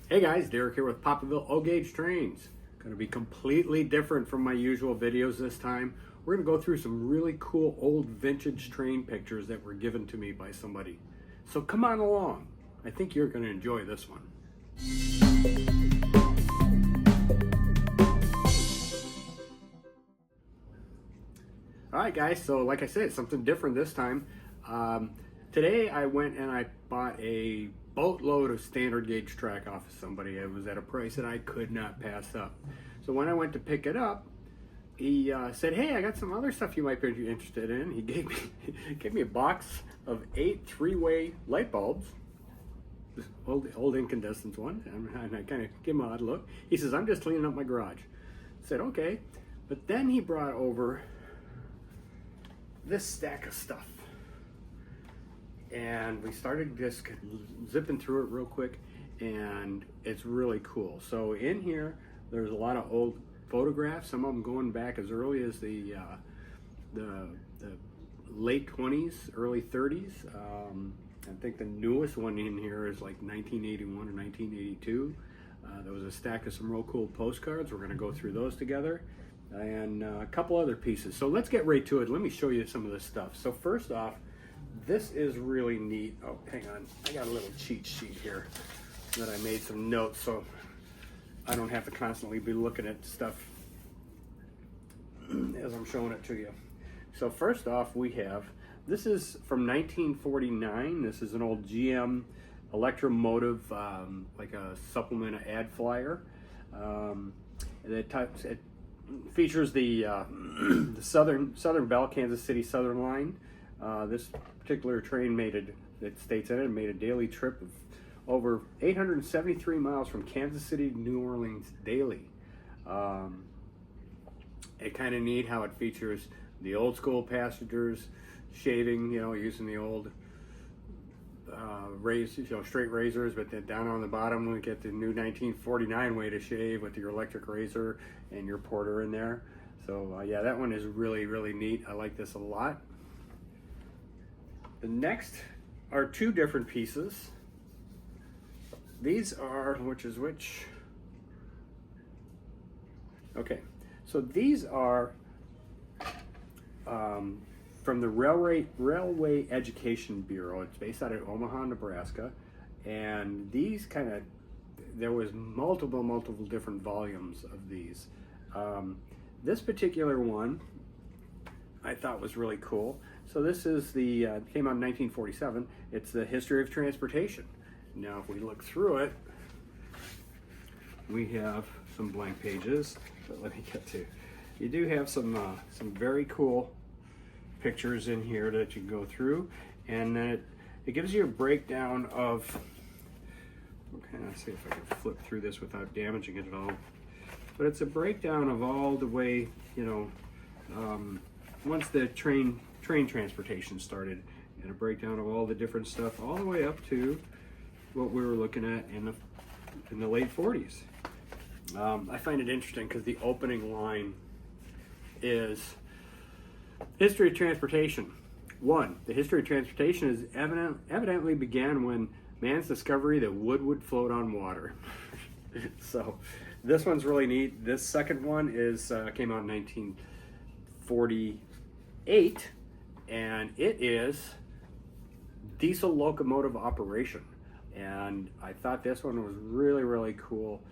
Hey guys, Derek here with Papaville O-Gauge Trains. Going to be completely different from my usual videos this time. We're going to go through some really cool old vintage train pictures that were given to me by somebody. So come on along. I think you're going to enjoy this one. Alright guys, so like I said, something different this time. Today I went and I bought a boatload of standard gauge track off of somebody. It was at a price that I could not pass up. So when I went to pick it up, he said, "Hey, I got some other stuff you might be interested in." He gave me a box of 8 three-way light bulbs, this old incandescent one, and I kind of gave him an odd look. He says, "I'm just cleaning up my garage." I said, "Okay," but then he brought over this stack of stuff. And we started just zipping through it real quick, and it's really cool. So in here, there's a lot of old photographs, some of them going back as early as the late 20s, early 30s. I think the newest one in here is like 1981 or 1982. There was a stack of some real cool postcards. We're gonna go through those together, and a couple other pieces. So let's get right to it. Let me show you some of this stuff. So first off, this is really neat. Oh, hang on. I got a little cheat sheet here that I made some notes so I don't have to constantly be looking at stuff as I'm showing it to you. So first off, we have, this is from 1949. This is an old GM electromotive, like a supplement ad flyer. It features the the Southern Bell, Kansas City Southern line. This particular train it states in it, made a daily trip of over 873 miles from Kansas City to New Orleans daily. It kind of neat how it features the old school passengers shaving, using the old straight razors, but then down on the bottom we get the new 1949 way to shave with your electric razor and your porter in there. So yeah, that one is really, really neat. I like this a lot. The next are two different pieces. These are, which is which? Okay, so these are from the Railway Education Bureau. It's based out of Omaha, Nebraska, and these there was multiple different volumes of these. This particular one I thought was really cool. So this is came out in 1947. It's the history of transportation. Now, if we look through it, we have some blank pages, but let me get to. You do have some very cool pictures in here that you can go through, and then it gives you a breakdown of. Okay, let's see if I can flip through this without damaging it at all. But it's a breakdown of all the way, once the train transportation started, and a breakdown of all the different stuff all the way up to what we were looking at in the late 40s. I find it interesting because the opening line is history of transportation. 1. The history of transportation is evidently began when man's discovery that wood would float on water. So this one's really neat. This second one came out in 1948, and it is diesel locomotive operation. And I thought this one was really, really cool.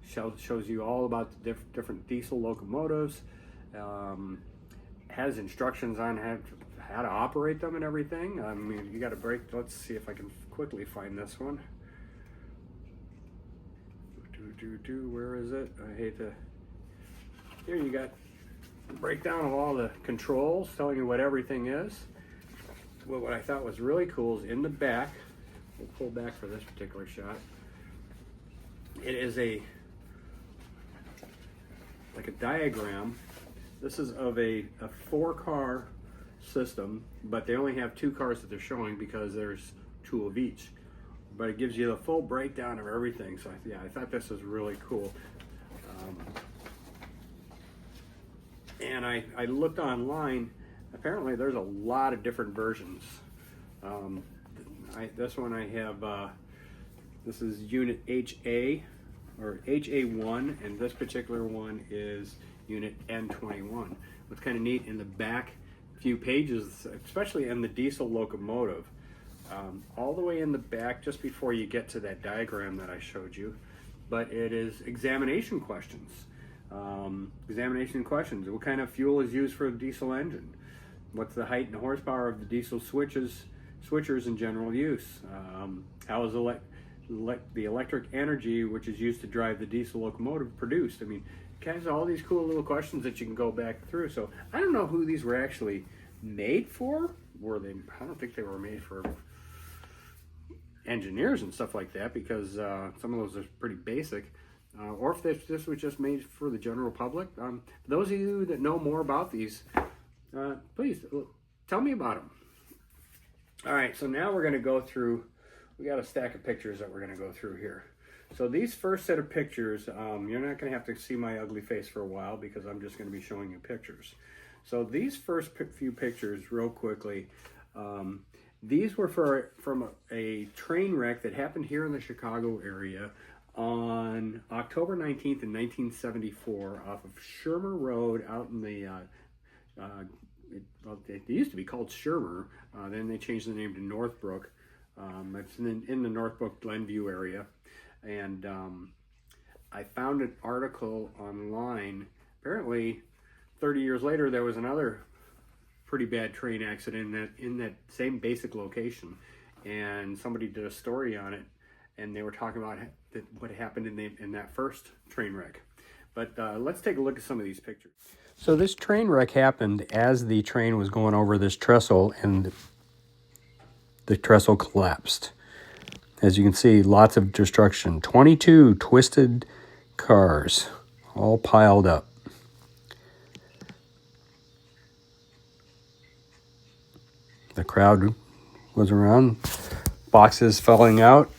Shows you all about the different diesel locomotives. Has instructions on how to operate them and everything. I mean, you got to break. Let's see if I can quickly find this one. Where is it? I hate to. Here you got a breakdown of all the controls, telling you what everything is. Well, what I thought was really cool is in the back. We'll pull back for this particular shot. It is like a diagram. This is of a 4-car system, but they only have 2 cars that they're showing because there's 2 of each. But it gives you the full breakdown of everything. So yeah, I thought this was really cool. And I looked online. Apparently, there's a lot of different versions. This one I have This is unit HA or HA1, and this particular one is unit N21. What's kind of neat, in the back few pages, especially in the diesel locomotive, all the way in the back, just before you get to that diagram that I showed you, but it is examination questions. Examination questions. What kind of fuel is used for a diesel engine? What's the height and horsepower of the diesel switchers in general use? How is the electric energy which is used to drive the diesel locomotive produced? I mean, kind of all these cool little questions that you can go back through. So I don't know who these were actually made for. Were they? I don't think they were made for engineers and stuff like that, because some of those are pretty basic. Or if this was just made for the general public. For those of you that know more about these, please tell me about them. All right, so now we're going to go through. We got a stack of pictures that we're going to go through here. So these first set of pictures, you're not going to have to see my ugly face for a while, because I'm just going to be showing you pictures. So these first few pictures, real quickly, these were from a train wreck that happened here in the Chicago area on October 19th in 1974 off of Shermer Road out in the, it used to be called Shermer, then they changed the name to Northbrook. It's in the Northbrook Glenview area. And I found an article online. Apparently 30 years later there was another pretty bad train accident in that same basic location, and somebody did a story on it, and they were talking about what happened in that first train wreck. But let's take a look at some of these pictures. So this train wreck happened as the train was going over this trestle, and the trestle collapsed. As you can see, lots of destruction. 22 twisted cars, all piled up. The crowd was around, boxes falling out,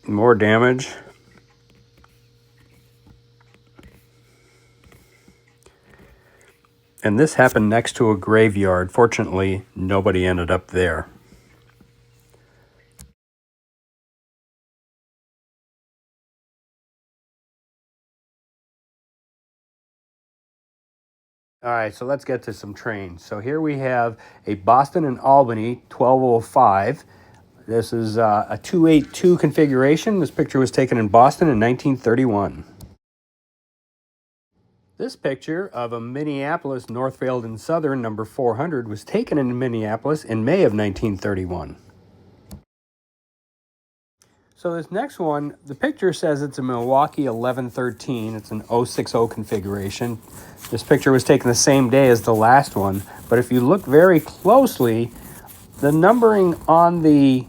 more damage. And this happened next to a graveyard. Fortunately, nobody ended up there. All right, so let's get to some trains. So here we have a Boston and Albany 1205. This is a 282 configuration. This picture was taken in Boston in 1931. This picture of a Minneapolis Northfield and Southern number 400 was taken in Minneapolis in May of 1931. So this next one, the picture says it's a Milwaukee 1113. It's an 060 configuration. This picture was taken the same day as the last one, but if you look very closely, the numbering on the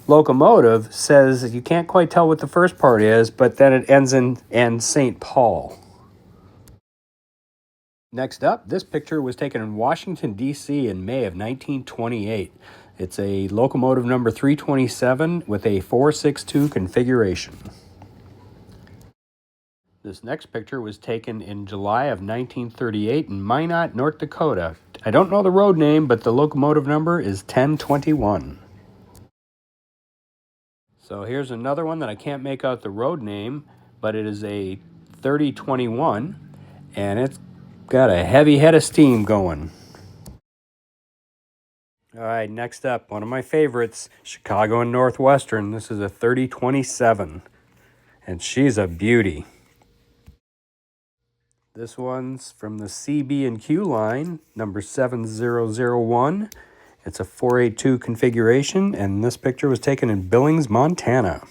locomotive says you can't quite tell what the first part is, but then it ends in St. Paul. Next up, this picture was taken in Washington, D.C. in May of 1928. It's a locomotive number 327 with a 462 configuration. This next picture was taken in July of 1938 in Minot, North Dakota. I don't know the road name, but the locomotive number is 1021. So here's another one that I can't make out the road name, but it is a 3021, and it's got a heavy head of steam going. All right, next up, one of my favorites, Chicago and Northwestern. This is a 3027, and she's a beauty. This one's from the CB&Q line, number 7001. It's a 482 configuration, and this picture was taken in Billings, Montana.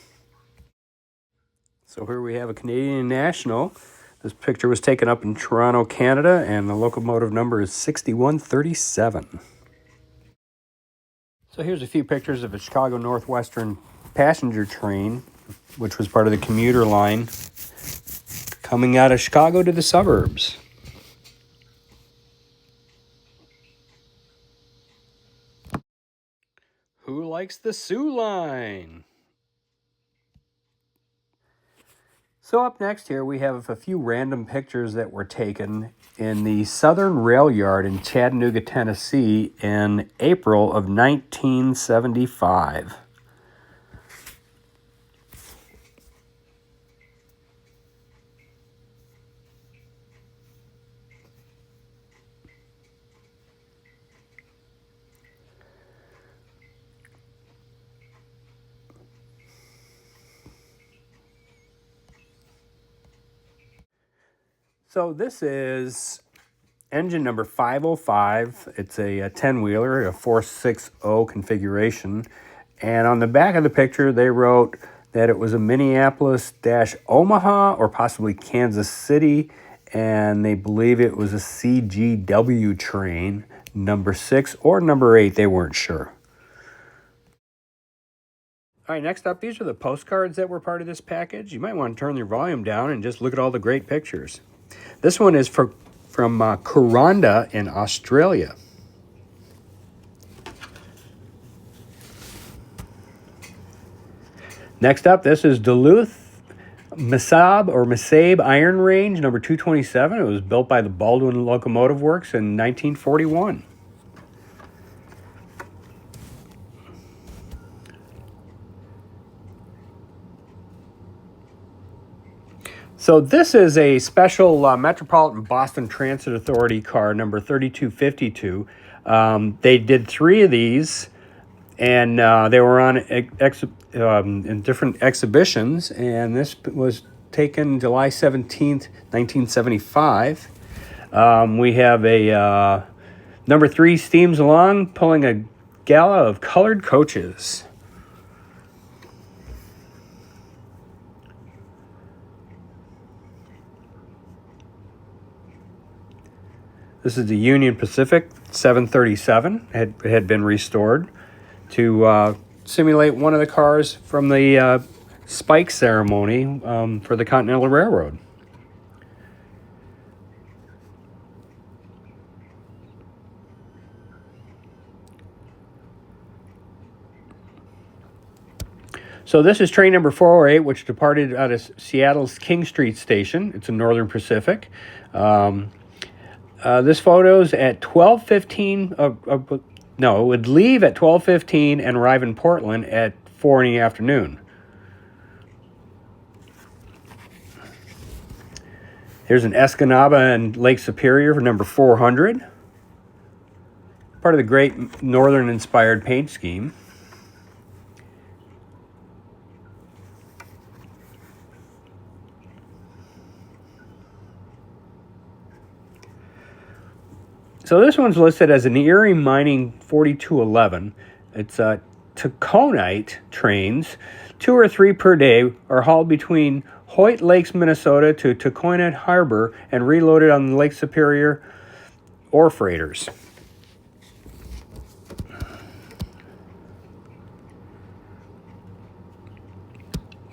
So here we have a Canadian National. This picture was taken up in Toronto, Canada, and the locomotive number is 6137. So here's a few pictures of a Chicago Northwestern passenger train, which was part of the commuter line, coming out of Chicago to the suburbs. likes the Soo line. So up next here, we have a few random pictures that were taken in the Southern Rail Yard in Chattanooga, Tennessee in April of 1975. So this is engine number 505. It's a 10-wheeler, a 460 configuration. And on the back of the picture, they wrote that it was a Minneapolis-Omaha or possibly Kansas City, and they believe it was a CGW train, number 6 or number 8. They weren't sure. All right, next up, these are the postcards that were part of this package. You might want to turn your volume down and just look at all the great pictures. This one is from Kuranda in Australia. Next up, this is Duluth Mesabe Iron Range, number 227. It was built by the Baldwin Locomotive Works in 1941. So this is a special Metropolitan Boston Transit Authority car, number 3252. They did 3 of these, and they were on in different exhibitions, and this was taken July 17th, 1975. We have a number 3 steams along, pulling a gala of colored coaches. This is the Union Pacific 737. It had been restored to simulate one of the cars from the spike ceremony for the Continental Railroad. So this is train number 408, which departed out of Seattle's King Street Station. It's a Northern Pacific. This photo's at 12:15. No, it would leave at 12:15 and arrive in Portland at 4 in the afternoon. Here's an Escanaba and Lake Superior for number 400. Part of the great Northern-inspired paint scheme. So this one's listed as an Erie Mining 4211. It's taconite trains, 2 or 3 per day, are hauled between Hoyt Lakes, Minnesota to Taconite Harbor and reloaded on the Lake Superior ore freighters.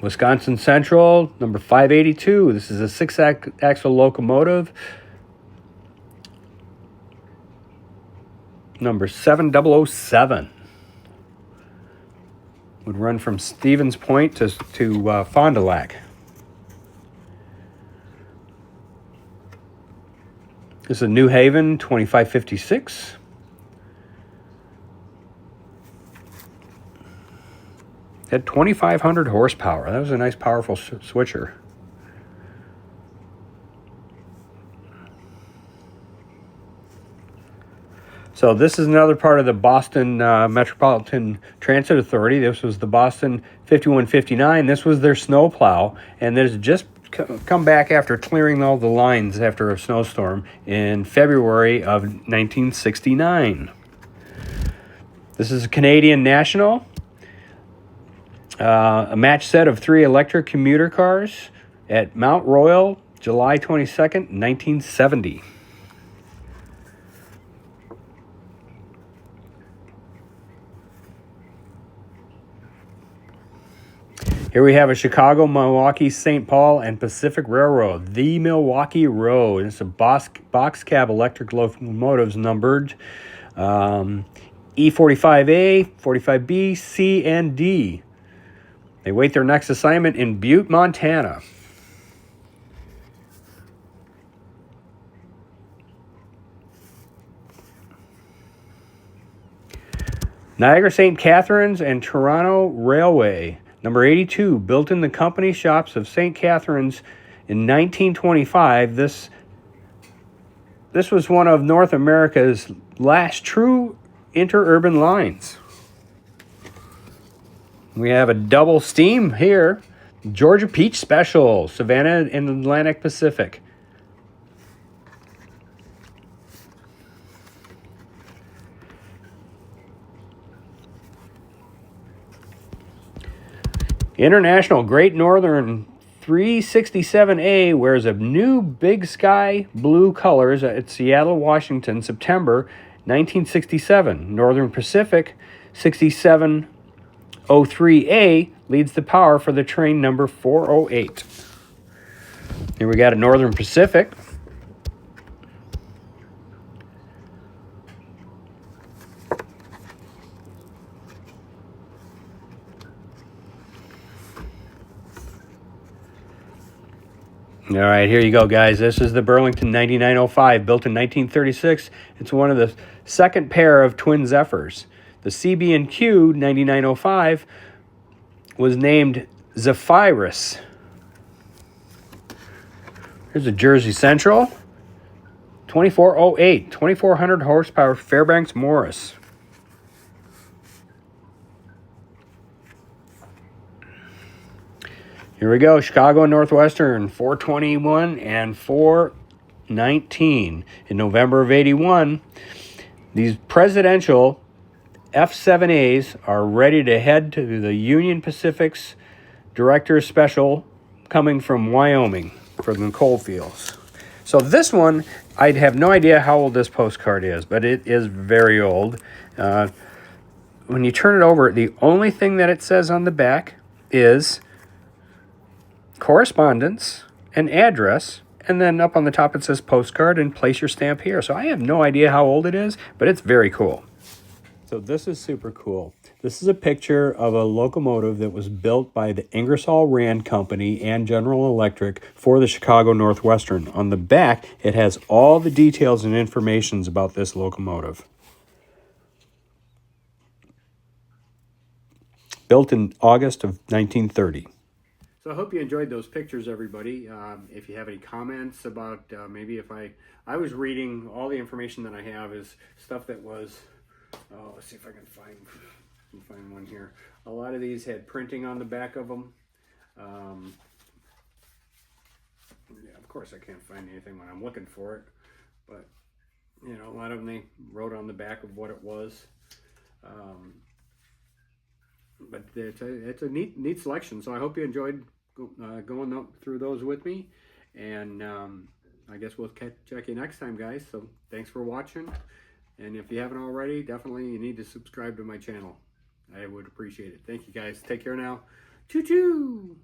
Wisconsin Central, number 582. This is a 6-axle locomotive. Number 7007 would run from Stevens Point to Fond du Lac. This is a New Haven 2556. Had 2,500 horsepower. That was a nice, powerful switcher. So this is another part of the Boston Metropolitan Transit Authority. This was the Boston 5159. This was their snowplow, and there's just come back after clearing all the lines after a snowstorm in February of 1969. This is a Canadian National, a match set of 3 electric commuter cars at Mount Royal, July 22nd, 1970. Here we have a Chicago, Milwaukee, St. Paul, and Pacific Railroad, the Milwaukee Road. It's a box cab electric locomotives numbered E45A, 45B, C, and D. They wait their next assignment in Butte, Montana. Niagara St. Catharines and Toronto Railway. Number 82, built in the company shops of St. Catharines in 1925. This was one of North America's last true interurban lines. We have a double steam here. Georgia Peach Special, Savannah and Atlantic Pacific. International Great Northern 367A wears a new Big Sky blue colors at Seattle, Washington, September 1967. Northern Pacific 6703A leads the power for the train number 408. Here we got a Northern Pacific. All right, here you go, guys. This is the Burlington 9905, built in 1936. It's one of the second pair of twin Zephyrs. The CB&Q 9905 was named Zephyrus. Here's a Jersey Central 2408, 2400 horsepower Fairbanks Morris. Here we go, Chicago Northwestern 421 and 419 in November of 81. These presidential F7As are ready to head to the Union Pacific's Director's Special coming from Wyoming for the coal fields. So this one, I'd have no idea how old this postcard is, but it is very old. When you turn it over, the only thing that it says on the back is correspondence and address, and then up on the top it says postcard and place your stamp here. So I have no idea how old it is, but it's very cool. So this is super cool. This is a picture of a locomotive that was built by the Ingersoll Rand Company and General Electric for the Chicago Northwestern. On the back, it has all the details and information about this locomotive. Built in August of 1930. So I hope you enjoyed those pictures, everybody. If you have any comments about maybe if I was reading, all the information that I have is stuff that was, let's see if I can find one here. A lot of these had printing on the back of them. Yeah, of course I can't find anything when I'm looking for it, but you know, a lot of them they wrote on the back of what it was. But it's a neat selection. So I hope you enjoyed going through those with me. And I guess we'll check you next time, guys. So thanks for watching. And if you haven't already, definitely you need to subscribe to my channel. I would appreciate it. Thank you, guys. Take care now. Choo-choo!